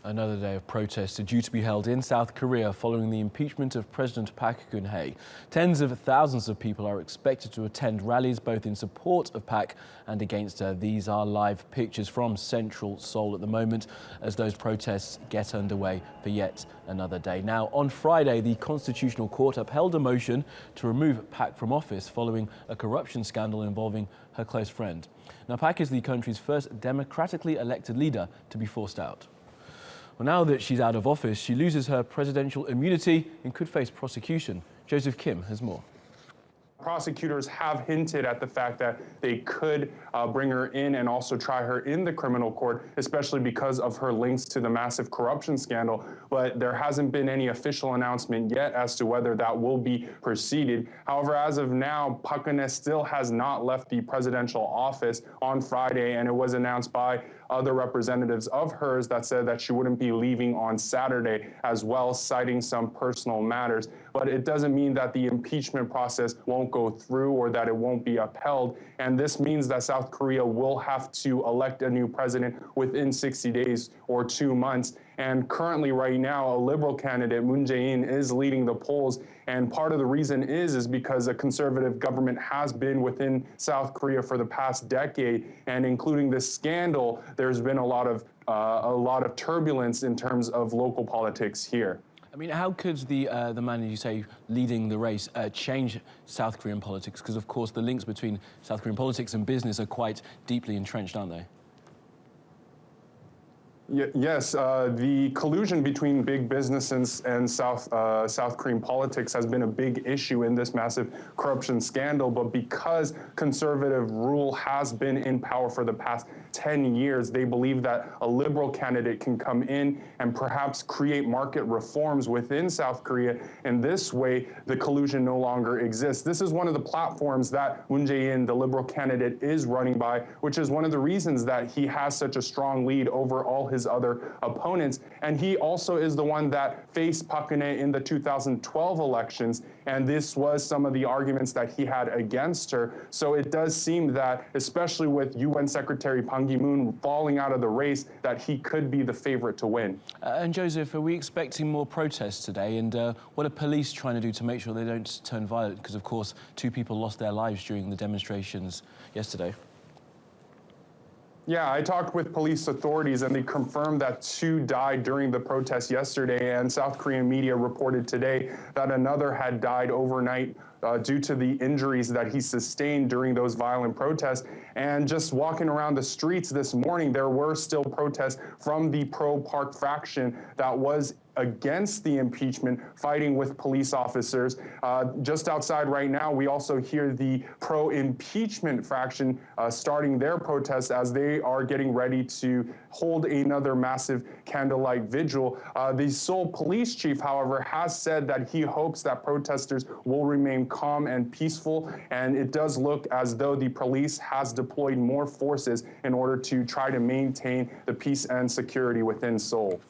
Another day of protests are due to be held in South Korea following the impeachment of President Park Geun-hye. Tens of thousands of people are expected to attend rallies both in support of Park and against her. These are live pictures from central Seoul at the moment as those protests get underway for yet another day. Now, on Friday, the Constitutional Court upheld a motion to remove Park from office following a corruption scandal involving her close friend. Now, Park is the country's first democratically elected leader to be forced out. Well, now that she's out of office, she loses her presidential immunity and could face prosecution. Joseph Kim has more. Prosecutors have hinted at the fact that they could bring her in and also try her in the criminal court, especially because of her links to the massive corruption scandal. But there hasn't been any official announcement yet as to whether that will be proceeded. However, as of now, Park Geun-hye still has not left the presidential office on Friday, and it was announced by other representatives of hers that said that she wouldn't be leaving on Saturday as well, citing some personal matters. But it doesn't mean that the impeachment process won't go through or that it won't be upheld. And this means that South Korea will have to elect a new president within 60 days or 2 months. And currently right now, a liberal candidate, Moon Jae-in, is leading the polls. And part of the reason is because a conservative government has been within South Korea for the past decade. And including this scandal, there's been a lot of turbulence in terms of local politics here. I mean, how could the man you say leading the race change South Korean politics? Because, of course, the links between South Korean politics and business are quite deeply entrenched, aren't they? Yes, the collusion between big businesses and South Korean politics has been a big issue in this massive corruption scandal. But because conservative rule has been in power for the past 10 years, they believe that a liberal candidate can come in and perhaps create market reforms within South Korea. And this way, the collusion no longer exists. This is one of the platforms that Moon Jae-in, the liberal candidate, is running by, which is one of the reasons that he has such a strong lead over all his other opponents. And he also is the one that faced Park Geun-hye in the 2012 elections. And this was some of the arguments that he had against her. So it does seem that, especially with UN Secretary Ban Ki-moon falling out of the race, that he could be the favorite to win. And Joseph, are we expecting more protests today? And what are police trying to do to make sure they don't turn violent? Because, of course, 2 people lost their lives during the demonstrations yesterday. Yeah, I talked with police authorities and they confirmed that 2 died during the protest yesterday, and South Korean media reported today that another had died overnight due to the injuries that he sustained during those violent protests. And just walking around the streets this morning, there were still protests from the pro-Park faction that was against the impeachment, fighting with police officers. Just outside right now, we also hear the pro-impeachment faction starting their protests as they are getting ready to hold another massive candlelight vigil. The Seoul police chief, however, has said that he hopes that protesters will remain calm and peaceful, and it does look as though the police has deployed more forces in order to try to maintain the peace and security within Seoul.